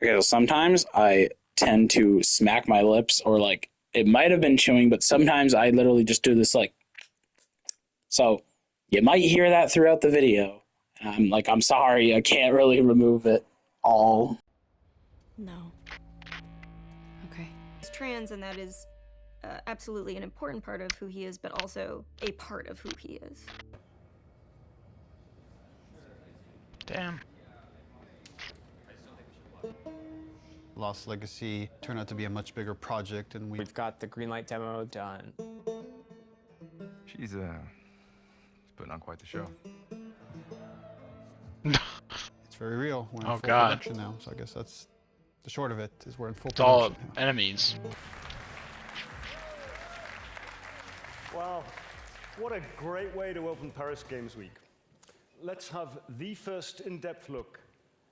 Okay, so sometimes I tend to smack my lips, or like it might have been chewing, but sometimes I literally just do this like. So you might hear that throughout the video. I'm like, I'm sorry, I can't really remove it all. No. Okay. He's trans, and that is absolutely an important part of who he is, but also a part of who he is. Damn. Lost Legacy turned out to be a much bigger project, and We've got the Greenlight demo done. She's putting on quite the show. it's very real. We're in full God. production now, so I guess that's the short of it, is we're in full It's all production now. enemies. Wow, what a great way to open Paris Games Week. Let's have the first in-depth look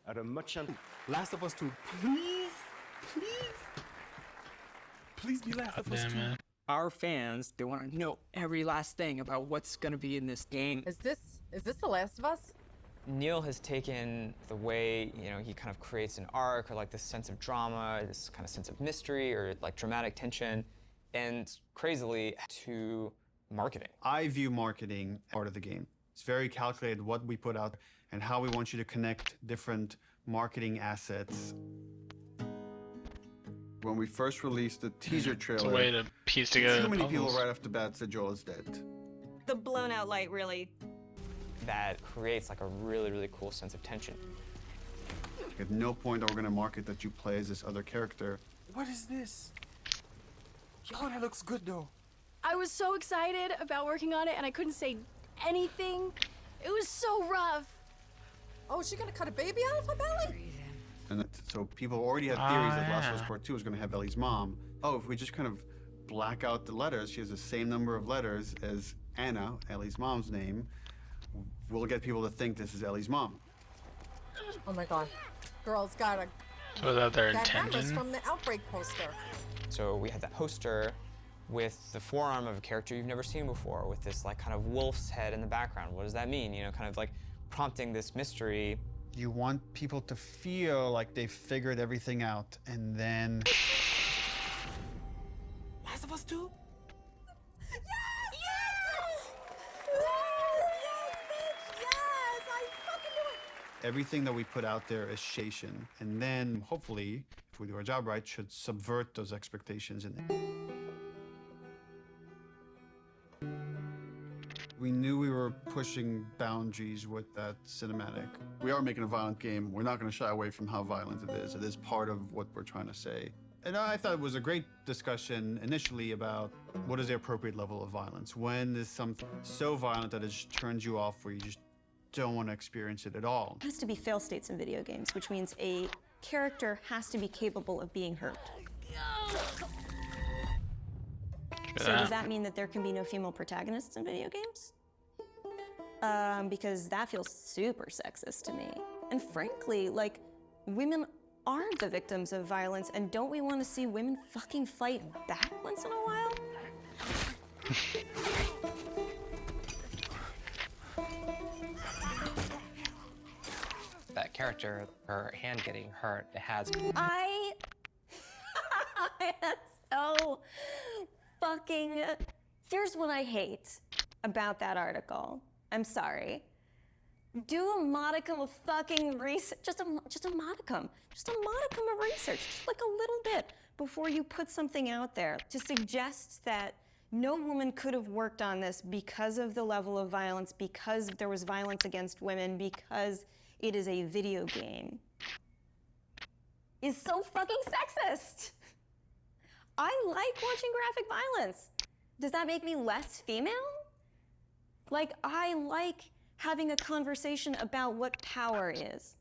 at a much... Last of Us 2, please, please, please be Last of Us 2. Man. Our fans, they want to know every last thing about what's going to be in this game. Is this The Last of Us? Neil has taken the way, he kind of creates an arc, or like this sense of drama, this kind of sense of mystery, or like dramatic tension, and crazily to marketing. I view marketing as part of the game. It's very calculated what we put out and how we want you to connect different marketing assets. When we first released the teaser trailer, It's a way to piece together too many people puzzles. right off the bat said Joel is dead. The blown out light really. That creates like a really, really cool sense of tension. At no point are we going to market that you play as this other character. What is this? Yo, that looks good though. I was so excited about working on it and I couldn't say anything. It was so rough. Oh, is she gonna cut a baby out of her belly? And so people already had theories that Last of Us Part 2 was going to have Ellie's mom. Oh, if we just kind of black out the letters, she has the same number of letters as Anna, Ellie's mom's name, we'll get people to think this is Ellie's mom. Oh my god. Girls got a So is that their got hammers intention? from the Outbreak poster. So we had that poster with the forearm of a character you've never seen before, with this like kind of wolf's head in the background. What does that mean? Kind of like prompting this mystery. You want people to feel like they've figured everything out, and then... Last of Us 2? Yes! Yes! Yes, bitch! Yes! I fucking knew it! everything that we put out there is station, and then hopefully, if we do our job right, should subvert those expectations in there. We knew we were pushing boundaries with that cinematic. We are making a violent game. We're not going to shy away from how violent it is. It is part of what we're trying to say. And I thought it was a great discussion initially about what is the appropriate level of violence. When is something so violent that it just turns you off, where you just don't want to experience it at all? It has to be fail states in video games, which means a character has to be capable of being hurt. So does that mean that there can be no female protagonists in video games? Because that feels super sexist to me. And frankly, like, women are the victims of violence, and don't we want to see women fucking fight back once in a while? That character, her hand getting hurt, it has... I am so fucking... Here's what I hate about that article. I'm sorry. Do a modicum of fucking research, just a modicum of research, just like a little bit, before you put something out there to suggest that no woman could have worked on this because of the level of violence, because there was violence against women, because it is a video game, is so fucking sexist. I like watching graphic violence. Does that make me less female? Like, I like having a conversation about what power is.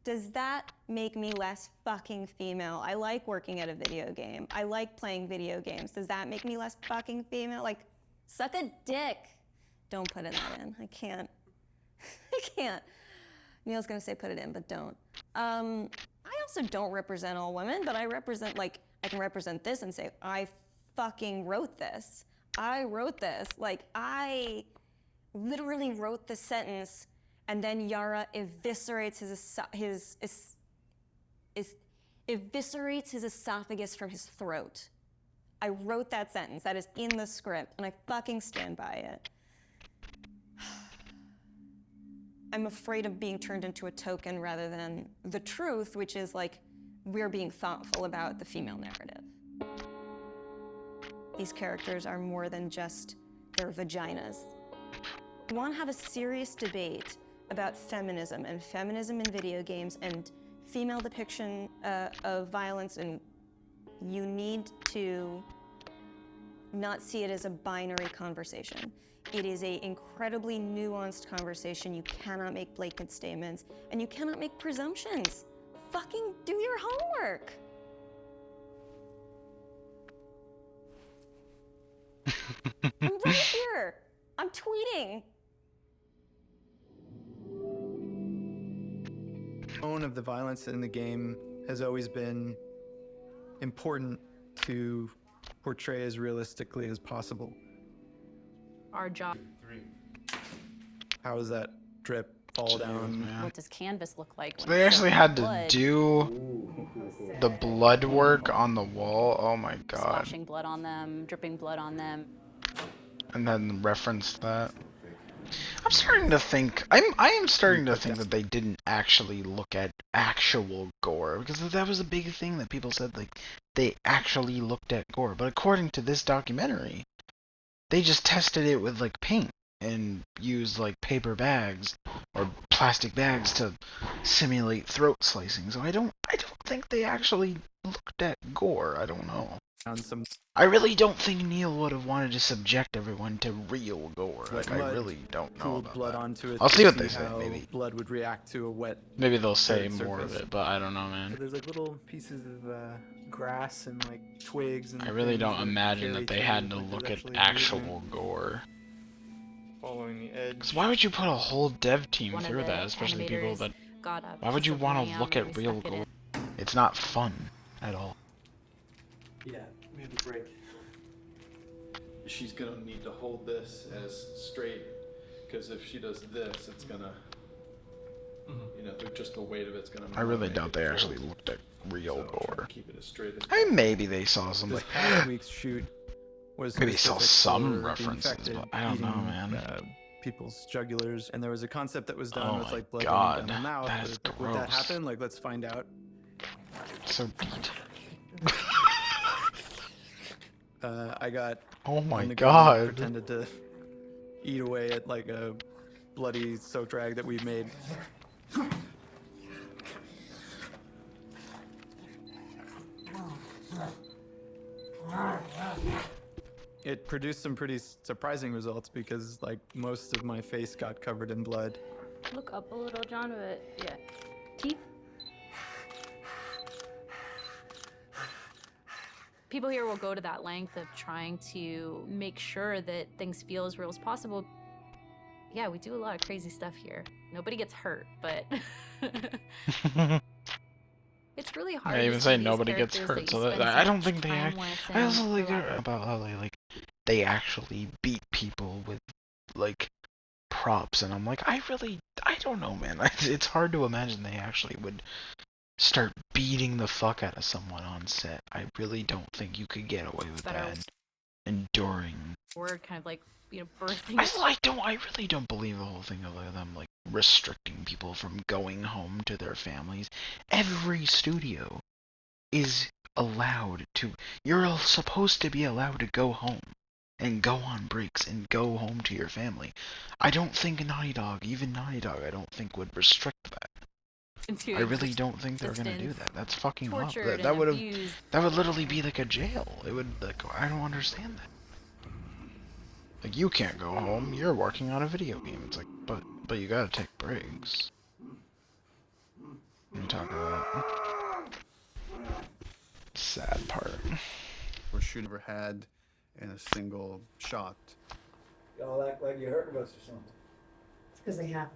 Does that make me less fucking female? I like working at a video game. I like playing video games. Does that make me less fucking female? Like, suck a dick. Don't put that in. I can't. I can't. Neil's gonna say put it in, but don't. I also don't represent all women, but I represent, like, I can represent this and say, I fucking wrote this. I wrote this. Like, I literally wrote the eviscerates his esophagus from his throat. I wrote that sentence. That is in the script, and I fucking stand by it. I'm afraid of being turned into a token rather than the truth, which is like, we're being thoughtful about the female narrative. These characters are more than just their vaginas. We want to have a serious debate about feminism and feminism in video games and female depiction of violence, and you need to not see it as a binary conversation. It is an incredibly nuanced conversation. You cannot make blanket statements, and you cannot make presumptions. Fucking do your homework. I'm right here. I'm tweeting. The tone of the violence in the game has always been important to portray as realistically as possible. Our job. How does that drip fall down? What does canvas look like? When They it's actually soaked had in to blood? do the blood work on the wall. Oh my god. Splashing blood on them, dripping blood on them. And then reference that. I'm starting to think I am starting to think that they didn't actually look at actual gore, because that was a big thing that people said, like they actually looked at gore. But according to this documentary, they just tested it with like paint and used like paper bags or plastic bags to simulate throat slicing. So I don't think they actually looked at gore. I don't know. I really don't think Neil would have wanted to subject everyone to real gore. Like, I really don't know about blood that. onto it I'll to see what they say, how maybe. blood would react to a wet. Maybe they'll say dirt more of surface. it, but I don't know, man. There's like little pieces of grass and like twigs and I really things don't that imagine carry that they through, had to like, there's look at actually actual movement gore. following the edge. 'Cause why would you put a whole dev team One of through the that, especially people animators that... got a Why would piece you of want to lamb look and at we real stuck it gore? in. It's not fun at all. Yeah, we have a break. She's gonna need to hold this as straight, because if she does this, it's gonna, you know, just the weight of it's gonna. I really make doubt it they fold. actually looked at real So I'm trying to gore. keep it as straight as I mean, maybe they saw some, This like... past week's shoot was Maybe saw specific some for the references, infected but I don't know, eating, man. People's jugulars, and there was a concept that was done Oh with my like blood God, running down the mouth. that is but would that gross. happen? Like, let's find out. So detailed. I got. Oh my on the ground and God. Pretended to eat away at like a bloody soap rag that we made. It produced some pretty surprising results because like most of my face got covered in blood. Look up a little, John, but yeah. Teeth. People here will go to that length of trying to make sure that things feel as real as possible. Yeah, we do a lot of crazy stuff here. Nobody gets hurt, but it's really hard. I to even see say these nobody gets characters hurt, that so you that, spend so I don't much think they. time with I and also like for lack of- about how they actually beat people with like props, and I'm like, I don't know, man. It's hard to imagine they actually would start beating the fuck out of someone on set. I really don't think you could get away with Better that. Enduring. word, kind of like, you know, birthing. I really don't believe the whole thing of them like restricting people from going home to their families. Every studio is allowed to. You're all supposed to be allowed to go home and go on breaks and go home to your family. I don't think Naughty Dog, even Naughty Dog, I don't think would restrict that. Into I really don't think they're gonna do that. That's fucking up. tortured That and would have. abused. That would literally be like a jail. It would like. I don't understand that. Like, you can't go home. You're working on a video game. It's like, but you gotta take breaks. You talk about sad part. Or should never had in a single shot. Y'all act like you hurt us or something. It's because they have.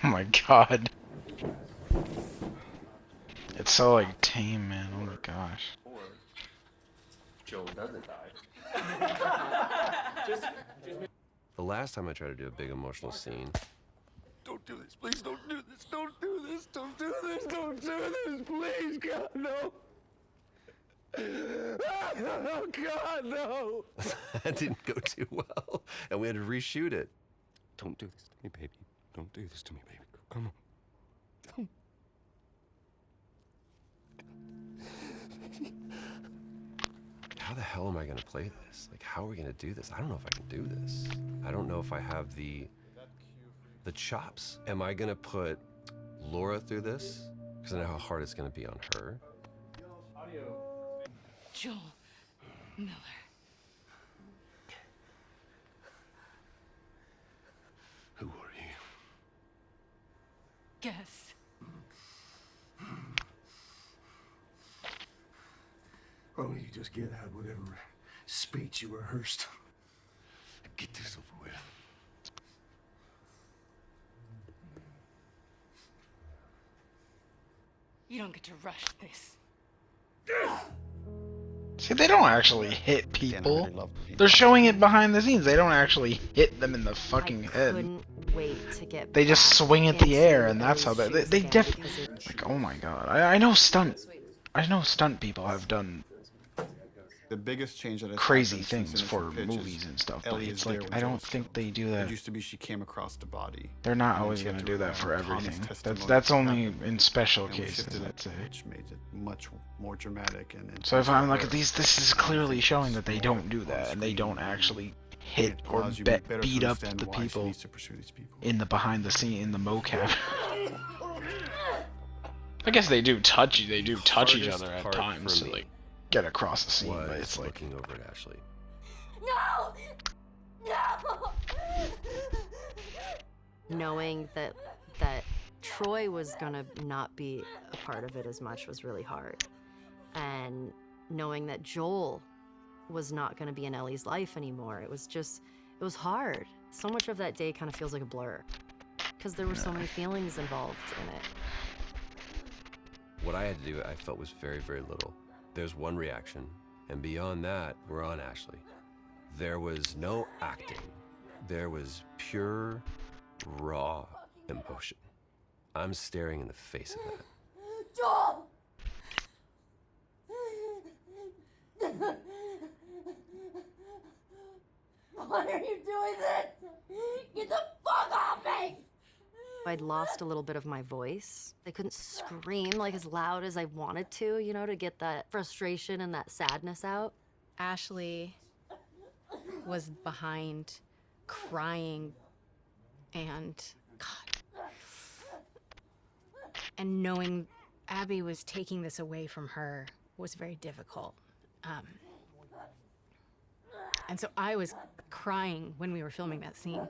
Oh my god. It's so like tame, man. Oh my gosh. Joe doesn't die. The last time I tried to do a big emotional scene, Don't do this, please don't do this, don't do this, don't do this, don't do this, please, God, no. Oh, God, no. that didn't go too well, and we had to reshoot it. Don't do this to me, baby. Don't do this to me, baby. Come on. How the hell am I gonna play this? Like, how are we gonna do this? I don't know if I can do this. I don't know if I have the chops. Am I gonna put Laura through this? Because I know how hard it's gonna be on her. Joel Miller. Who are you? Guess. Oh, you just get out whatever speech you rehearsed. Get this over with. You don't get to rush this. See, they don't actually hit people. They're showing it behind the scenes. They don't actually hit them in the fucking head. Wait to get They just swing at the air, and that's how they like. Oh my god! I know stunt people have done The biggest change that has crazy happened since things the for initial pitch movies is and stuff, but Ellie it's is there like when I don't Joel's think killed. they do that. It used to be she came across the body. They're not and always she had gonna to do that rely for on Tommy's everything. testimony That's to only happen. in special And we cases, shifted it, I'd say. which made it much more dramatic and So if I'm like, intense for her. this is clearly showing that they don't do that, and they don't actually hit or allows you beat better to up understand the why she people needs to pursue these people. in the behind the scene, in the mocap. I guess they do touch each Hardest other at part times for to me like get across the scene, but was it's like looking over at Ashley. No! No! Knowing that Troy was gonna not be a part of it as much was really hard, and knowing that Joel was not gonna be in Ellie's life anymore, it was hard. So much of that day kind of feels like a blur because there were so many feelings involved in it. What I had to do, I felt was very, very little. There's one reaction, and beyond that, we're on Ashley. There was no acting. There was pure, raw emotion. I'm staring in the face of that. Joel! Why are you doing this? Get the fuck off me! I'd lost a little bit of my voice. I couldn't scream like as loud as I wanted to, to get that frustration and that sadness out. Ashley was behind, crying, and God. And knowing Abby was taking this away from her was very difficult. And so I was crying when we were filming that scene.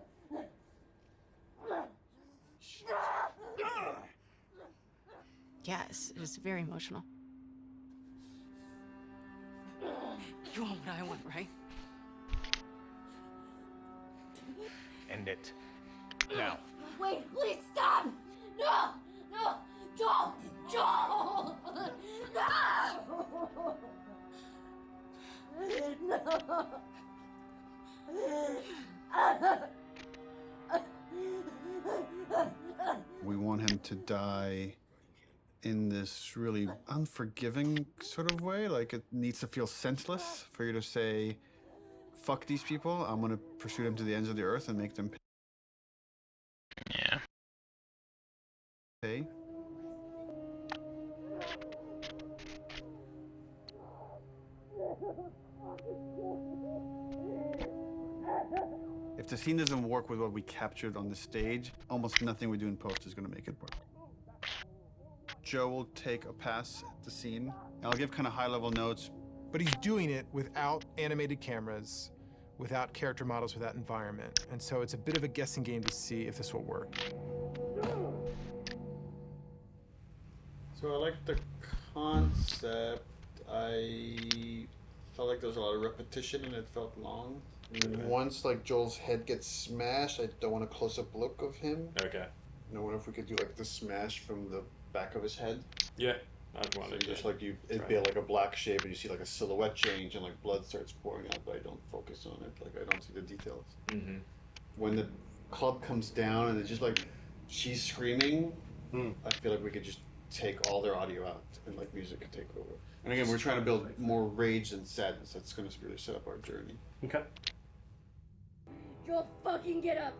Yes, it was very emotional. You want what I want, right? End it. Now. Wait, please stop! No! No! Joel! Joel! No! We want him to die in this really unforgiving sort of way. Like, it needs to feel senseless for you to say, fuck these people, I'm gonna pursue them to the ends of the earth and make them pay. If the scene doesn't work with what we captured on the stage, almost nothing we do in post is gonna make it work. Joe will take a pass at the scene. I'll give kind of high-level notes. But he's doing it without animated cameras, without character models, without environment. And so it's a bit of a guessing game to see if this will work. So I like the concept. I felt like there was a lot of repetition and it felt long. And once like Joel's head gets smashed, I don't want a close-up look of him. Okay. I wonder if we could do like the smash from the back of his head. Yeah, I'd want to Just like it'd be like a black shape and you see like a silhouette change and like blood starts pouring out, but I don't focus on it. Like I don't see the details. Mm-hmm. when the club comes down and it's just like she's screaming, I feel like we could just take all their audio out and like music could take over. And again, we're trying to build more rage than sadness. That's going to really set up our journey. Okay. Joel, fucking get up.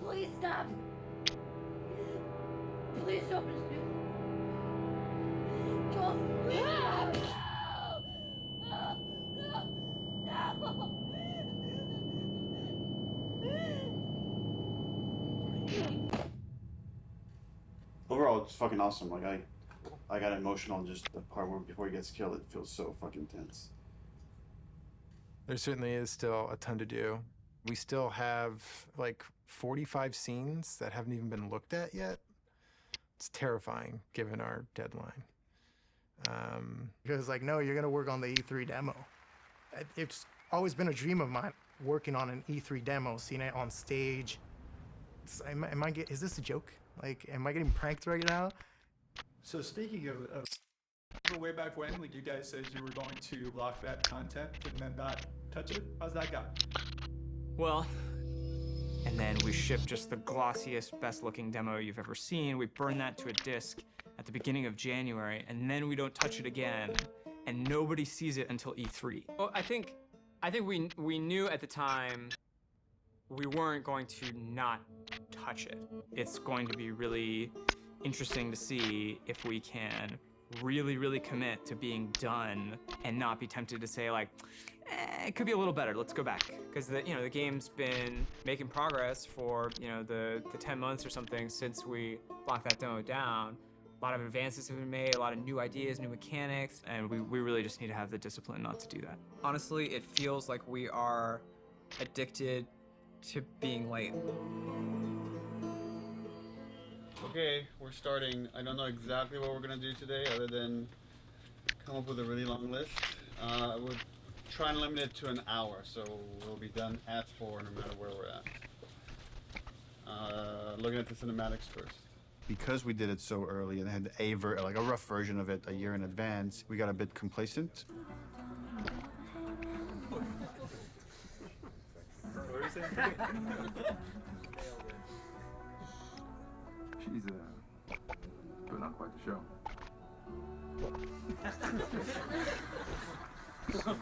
Please stop. Please don't pursue. Joel, please stop. No. Overall, it's fucking awesome. Like I got emotional just the part where before he gets killed. It feels so fucking tense. There certainly is still a ton to do. We still have like 45 scenes that haven't even been looked at yet. It's terrifying given our deadline. Because like, no, you're gonna work on the E3 demo. It's always been a dream of mine, working on an E3 demo, seeing it on stage. Is this a joke? Like, am I getting pranked right now? So speaking of way back when, like you guys said you were going to block that content and then not touch it. How's that gone? Well, and then we ship just the glossiest, best-looking demo you've ever seen. We burn that to a disc at the beginning of January, and then we don't touch it again, and nobody sees it until E3. Well, I think we knew at the time we weren't going to not touch it. It's going to be really interesting to see if we can really commit to being done and not be tempted to say like, it could be a little better, let's go back. Because the game's been making progress for the 10 months or something since we locked that demo down. A lot of advances have been made, a lot of new ideas, new mechanics, and we really just need to have the discipline not to do that. Honestly, it feels like we are addicted to being late. Okay, we're starting. I don't know exactly what we're gonna do today, other than come up with a really long list. We're trying to limit it to an hour, so we'll be done at 4 no matter where we're at. Looking at the cinematics first. Because we did it so early and had a rough version of it a year in advance, we got a bit complacent. She's putting on quite the show. Sure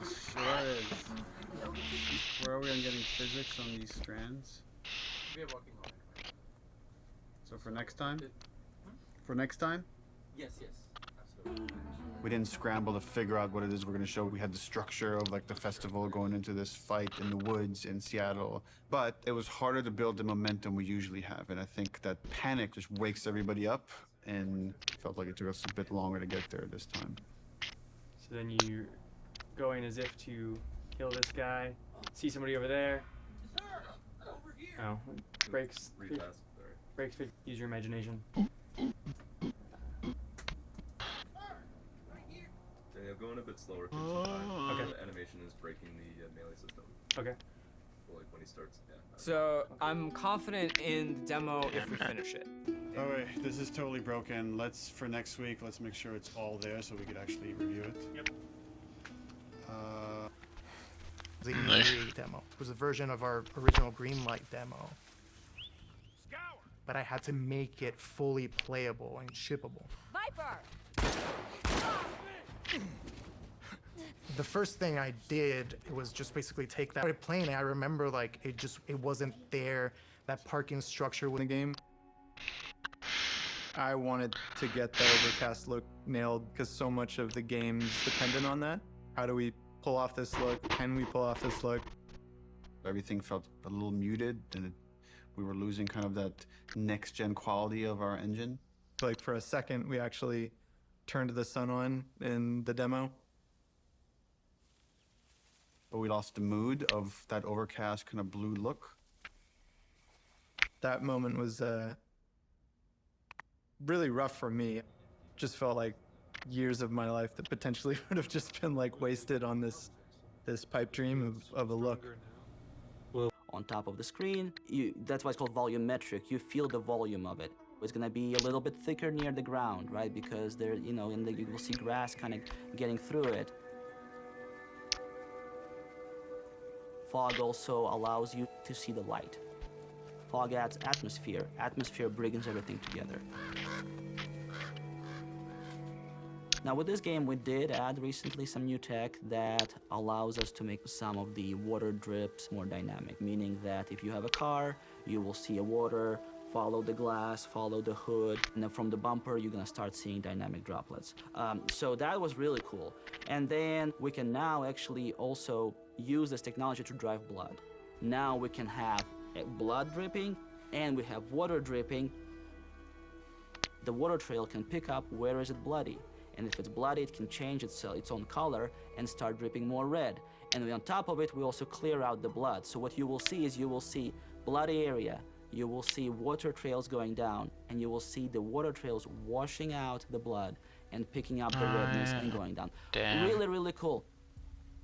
is. Where are we on getting physics on these strands? We are working on it. So for next time? For next time? Yes, absolutely. We didn't scramble to figure out what it is we're going to show. We had the structure of like the festival going into this fight in the woods in Seattle. But it was harder to build the momentum we usually have. And I think that panic just wakes everybody up, and felt like it took us a bit longer to get there this time. So then you go in as if to kill this guy, see somebody over there. Oh, breaks. Use your imagination. Daniel, going a bit slower. Okay. The animation is breaking the melee system. Okay. Like when he starts, yeah. So I'm confident in the demo if we finish it. All right, this is totally broken. For next week, let's make sure it's all there so we could actually review it. Yep. The E3 demo. It was a version of our original Greenlight demo. But I had to make it fully playable and shippable. Viper! The first thing I did was just basically take that. I started playing it. I remember like it wasn't there. That parking structure in the game. I wanted to get the overcast look nailed because so much of the game's dependent on that. How do we pull off this look? Can we pull off this look? Everything felt a little muted, and we were losing kind of that next-gen quality of our engine. Like for a second, we actually turned the sun on in the demo. But we lost the mood of that overcast kind of blue look. That moment was really rough for me. Just felt like years of my life that potentially would have just been like wasted on this pipe dream of a look. On top of the screen, that's why it's called volumetric. You feel the volume of it. It's gonna be a little bit thicker near the ground, right? Because there, you will see grass kind of getting through it. Fog also allows you to see the light. Fog adds atmosphere. Atmosphere brings everything together. Now with this game, we did add recently some new tech that allows us to make some of the water drips more dynamic, meaning that if you have a car, you will see a water, follow the glass, follow the hood, and then from the bumper, you're gonna start seeing dynamic droplets. So that was really cool. And then we can now actually also use this technology to drive blood. Now we can have blood dripping and we have water dripping. The water trail can pick up where is it bloody. And if it's bloody, it can change its own color and start dripping more red. And on top of it, we also clear out the blood. So what you will see is you will see bloody area, you will see water trails going down, and you will see the water trails washing out the blood and picking up the redness and going down. Damn. Really, really cool.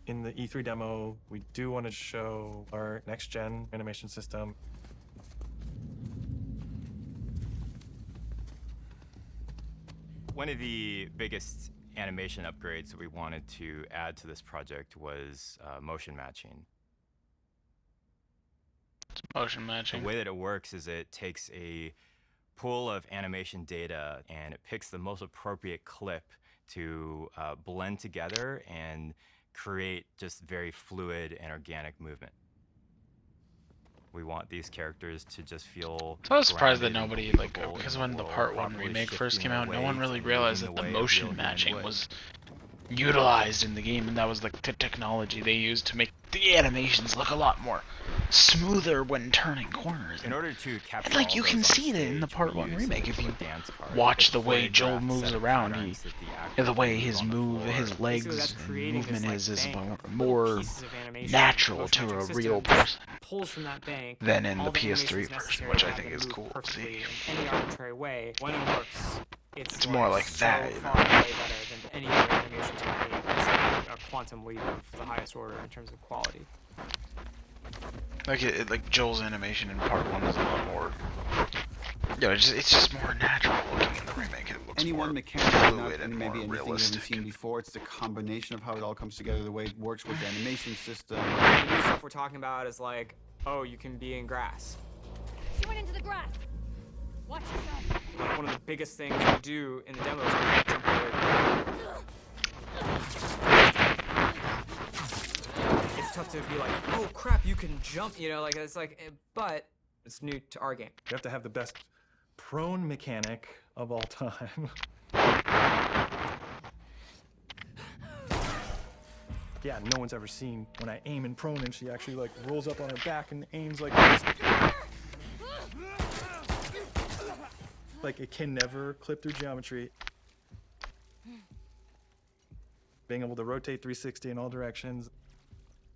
In the E3 demo, we do want to show our next-gen animation system. One of the biggest animation upgrades that we wanted to add to this project was motion matching. Motion matching. The way that it works is it takes a pool of animation data and it picks the most appropriate clip to blend together and create just very fluid and organic movement. We want these characters to just feel. So I was surprised that grounded and nobody, like, comfortable because in when the world, Part 1 properly remake first shifting came out, their no one weight really and realized moving that the way of real motion human matching would. was utilized in the game, and that was like the technology they used to make the animations look a lot more smoother when turning corners. In order to capture And like all you those can on see that in the stage, Part we 1 use remake. a If you dance card watch with a the way Joel choreographed moves set of around, patterns that the actor the way moves his on the floor. his Basically, legs that's and creating this, movement like, is bank of little more pieces of animation. natural Motion to a matching real system person pulls from that bank than in all the the PS3 animations version, necessary which to I have think them is move cool to perfectly see. in any arbitrary way. When it works, It's more like so that, you far know? way better than any other animation technique. It's like a quantum leap of the highest order in terms of quality. Like Joel's animation in Part 1 is a lot more. Yeah, it's just more natural looking in the remake. It looks Any more one mechanic is not fluid and maybe more anything you haven't realistic. seen before. It's the combination of how it all comes together, the way it works with the animation system. The new stuff we're talking about is like, oh, you can be in grass. She went into the grass. Watch yourself. Like one of the biggest things we do in the demo is we jump over. It's tough to be like, oh crap, you can jump, you know, like it's like, but it's new to our game. You have to have the best prone mechanic of all time. Yeah, no one's ever seen when I aim in prone and she actually like rolls up on her back and aims like this. Like it can never clip through geometry. Being able to rotate 360 in all directions.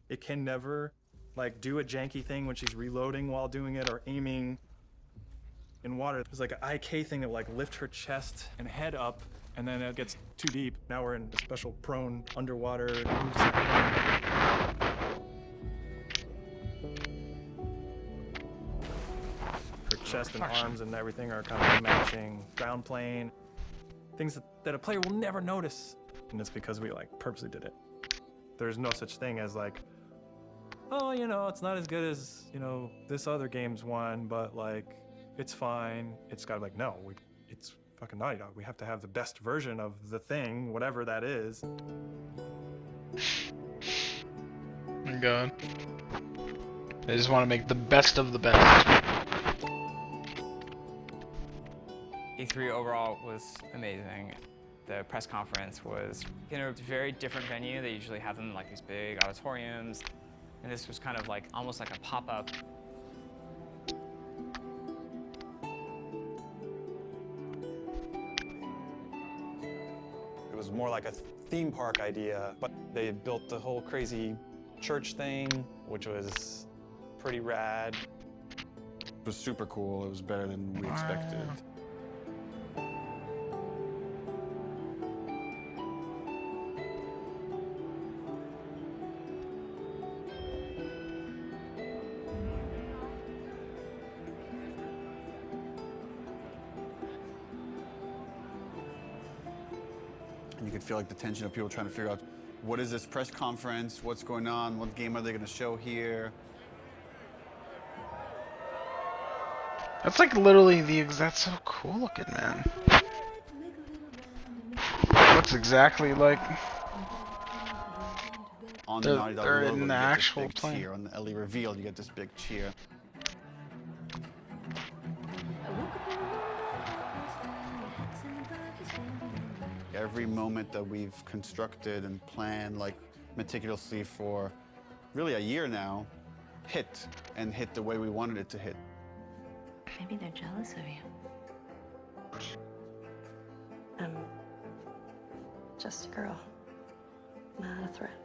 It can never like do a janky thing when she's reloading while doing it or aiming in water. There's like an IK thing that like lift her chest and head up and then it gets too deep. Now we're in a special prone underwater. Her chest and arms and everything are kind of matching. Ground plane. Things that a player will never notice. And it's because we like purposely did it. There's no such thing as like, oh, you know, it's not as good as, you know, this other game's one, but like, it's fine. It's got to be like, no, it's fucking Naughty Dog. We have to have the best version of the thing, whatever that is. Oh my god. They just want to make the best of the best. E3 overall was amazing. The press conference was in a very different venue. They usually have them in like these big auditoriums. And this was kind of like, almost like a pop-up. It was more like a theme park idea, but they built the whole crazy church thing, which was pretty rad. It was super cool. It was better than we expected. And you could feel like the tension of people trying to figure out What is this press conference? What's going on? What game are they going to show here? That's like literally that's so cool looking, man. Looks exactly like On the Naughty Dog logo, in you the get actual this big plane. cheer. On the Ellie reveal, you get this big cheer. Every moment that we've constructed and planned like meticulously for really a year now hit the way we wanted it to hit. Maybe they're jealous of you. I'm just a girl, not a threat.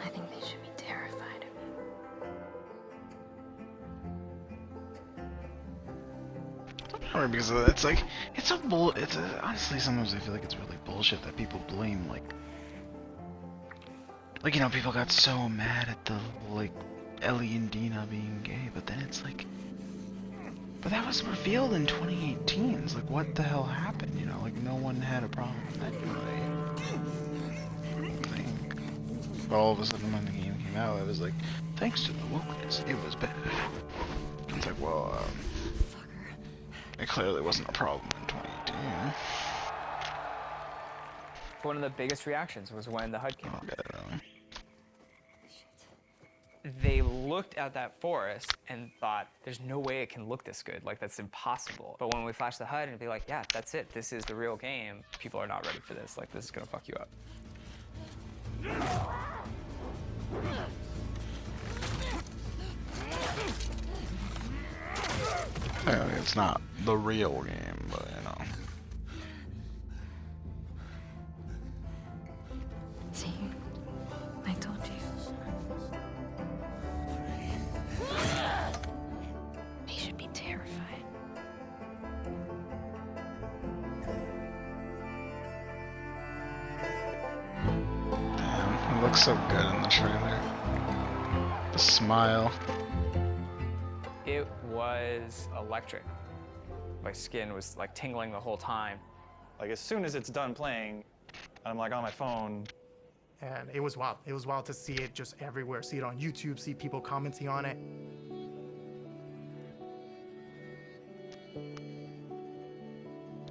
I think they should be terrified of Or because it's like honestly sometimes I feel like it's really bullshit that people blame like you know, people got so mad at the like Ellie and Dina being gay, but then it's like, but that was revealed in 2018. It's like, what the hell happened? You know, like no one had a problem anyway. I think. But all of a sudden when the game came out, it was like, thanks to the wokeness, it was bad. It's like, well, it clearly wasn't a problem in 2018. One of the biggest reactions was when the HUD came out. They looked at that forest and thought, there's no way it can look this good. Like, that's impossible. But when we flash the HUD and be like, yeah, that's it. This is the real game. People are not ready for this. Like, this is gonna fuck you up. It's not the real game, but you know. See, I told you. They should be terrified. Damn, it looks so good in the trailer. The smile. It was electric. My skin was like tingling the whole time. Like as soon as it's done playing, I'm like on my phone. And it was wild. It was wild to see it just everywhere. See it on YouTube, see people commenting on it.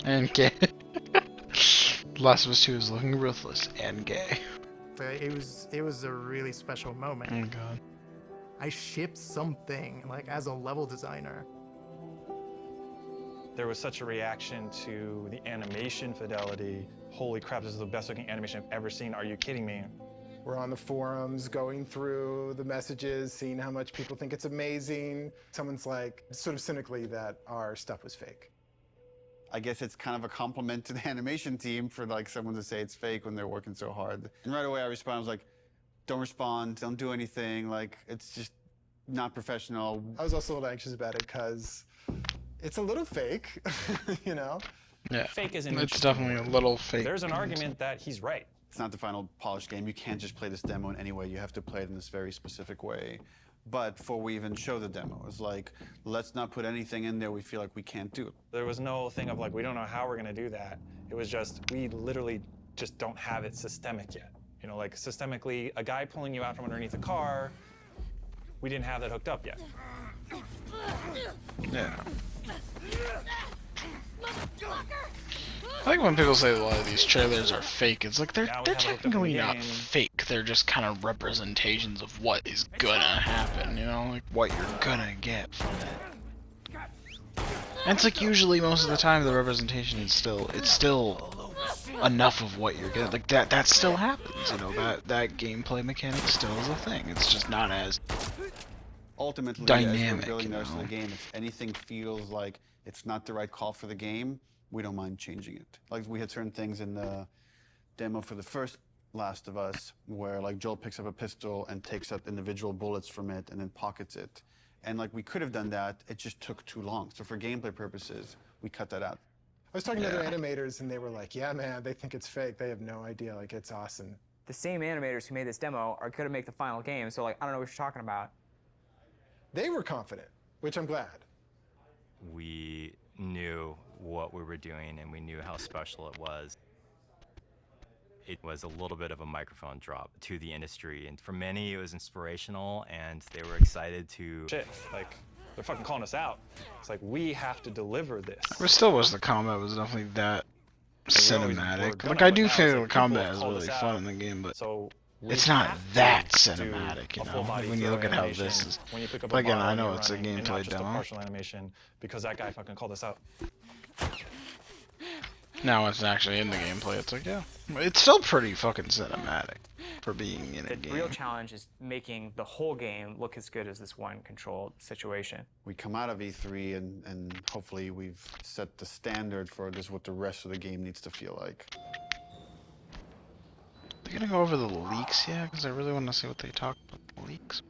And gay. Last of Us 2 is looking ruthless and gay. But it was a really special moment. Oh god. I shipped something, like as a level designer. There was such a reaction to the animation fidelity. Holy crap, this is the best looking animation I've ever seen. Are you kidding me? We're on the forums, going through the messages, seeing how much people think it's amazing. Someone's like, sort of cynically, that our stuff was fake. I guess it's kind of a compliment to the animation team for like someone to say it's fake when they're working so hard. And right away I responded, I was like, don't respond, don't do anything, like it's just not professional. I was also a little anxious about it because it's a little fake, you know? Yeah. Fake isn't It's definitely a little fake. There's an argument that he's right. It's not the final polished game. You can't just play this demo in any way. You have to play it in this very specific way. But before we even show the demo, it's like, let's not put anything in there we feel like we can't do. There was no thing of like, we don't know how we're gonna do that. It was just, we literally just don't have it systemic yet. You know, like systemically, a guy pulling you out from underneath a car, we didn't have that hooked up yet. Yeah. I think when people say a lot of these trailers are fake, it's like they're technically not fake. They're just kind of representations of what is gonna happen, you know, like what you're gonna get from it. And it's like usually most of the time the representation is still enough of what you're getting. Like that still happens, you know, that gameplay mechanic still is a thing. It's just not as ultimately dynamic, as we're building you the rest of know? the game, if anything feels like it's not the right call for the game, we don't mind changing it. Like we had certain things in the demo for the first Last of Us where like Joel picks up a pistol and takes out individual bullets from it and then pockets it. And like we could have done that, it just took too long. So for gameplay purposes, we cut that out. I was talking to other animators and they were like, yeah, man, they think it's fake. They have no idea. Like, it's awesome. The same animators who made this demo are gonna make the final game, so like, I don't know what you're talking about. They were confident, which I'm glad. We knew what we were doing and we knew how special it was. it was a little bit of a microphone drop to the industry. And for many, it was inspirational, and they were excited to... Shit, like, they're fucking calling us out. It's like, we have to deliver this. But still, was the combat was definitely that cinematic. Like, I do feel the combat is really fun in the game, but it's not that cinematic, you know. When you look at how this is. When you pick up But again, bottle I and know you're it's a running, and gameplay not just demo. a partial animation, because that guy fucking called us out. Now it's actually in the gameplay. It's like, yeah, it's still pretty fucking cinematic for being in a The game. real challenge is making the whole game look as good as this one controlled situation. We come out of E3 and hopefully we've set the standard for this what the rest of the game needs to feel like. Are you gonna go over the leaks yet? Because I really want to see what they talk about the leaks.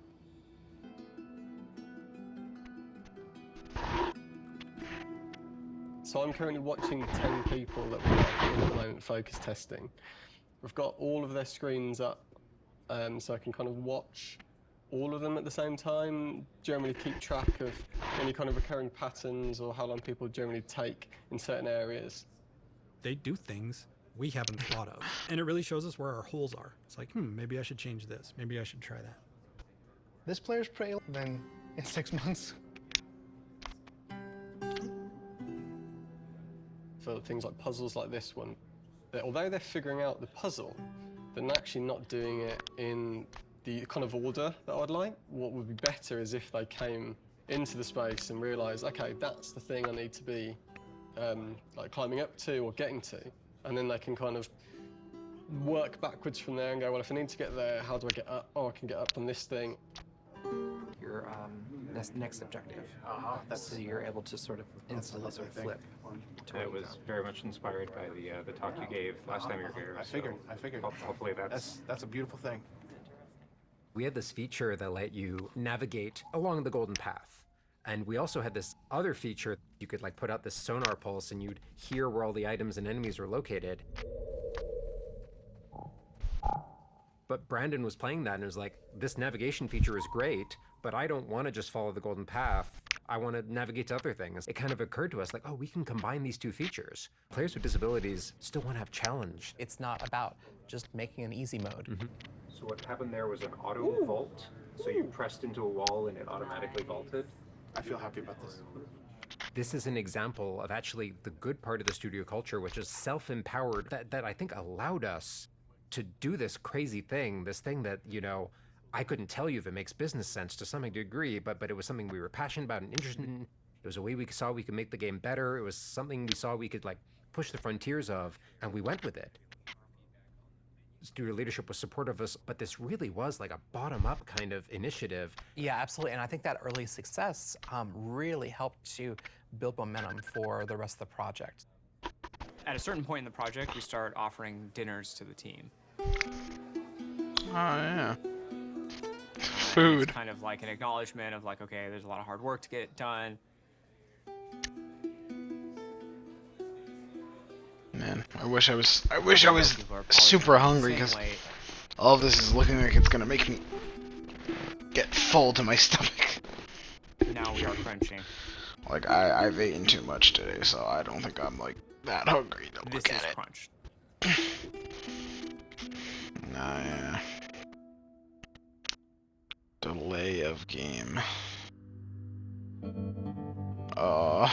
So I'm currently watching 10 people that we're working in at the moment focus testing. We've got all of their screens up, so I can kind of watch all of them at the same time, generally keep track of any kind of recurring patterns or how long people generally take in certain areas. They do things we haven't thought of, and it really shows us where our holes are. It's like, maybe I should change this, maybe I should try that. This player's pretty then in 6 months. For things like puzzles like this one, that although they're figuring out the puzzle, they're actually not doing it in the kind of order that I'd like. What would be better is if they came into the space and realised, okay, that's the thing I need to be like climbing up to or getting to, and then they can kind of work backwards from there and go, well, if I need to get there, how do I get up? Oh, I can get up on this thing. Your next objective. That's so you're able to sort of instantly sort of flip. It was very much inspired by the talk you gave last time you were here. I figured. Hopefully That's a beautiful thing. We had this feature that let you navigate along the golden path. And we also had this other feature. You could like put out this sonar pulse and you'd hear where all the items and enemies were located. But Brandon was playing that and was like, this navigation feature is great, but I don't want to just follow the golden path. I want to navigate to other things. It kind of occurred to us like, oh, we can combine these two features. Players with disabilities still want to have challenge. It's not about just making an easy mode. So what happened there was an auto vault. So you pressed into a wall and it automatically vaulted. I feel happy about this. This is an example of actually the good part of the studio culture, which is self-empowered, that I think allowed us to do this crazy thing, this thing that, you know, I couldn't tell you if it makes business sense to some degree, but it was something we were passionate about and interested in. It was a way we saw we could make the game better. It was something we saw we could like push the frontiers of, and we went with it. Studio leadership was supportive of us, but this really was like a bottom-up kind of initiative. Yeah, absolutely. And I think that early success really helped to build momentum for the rest of the project. At a certain point in the project, we start offering dinners to the team. Oh, yeah. Food. It's kind of like an acknowledgement of like, okay, there's a lot of hard work to get it done. Man, I wish I was super hungry because all of this is looking like it's gonna make me get full to my stomach. Now we are crunching. Like I've eaten too much today, so I don't think I'm like that hungry to look at it. Crunched. Nah, yeah. Delay of game. Oh.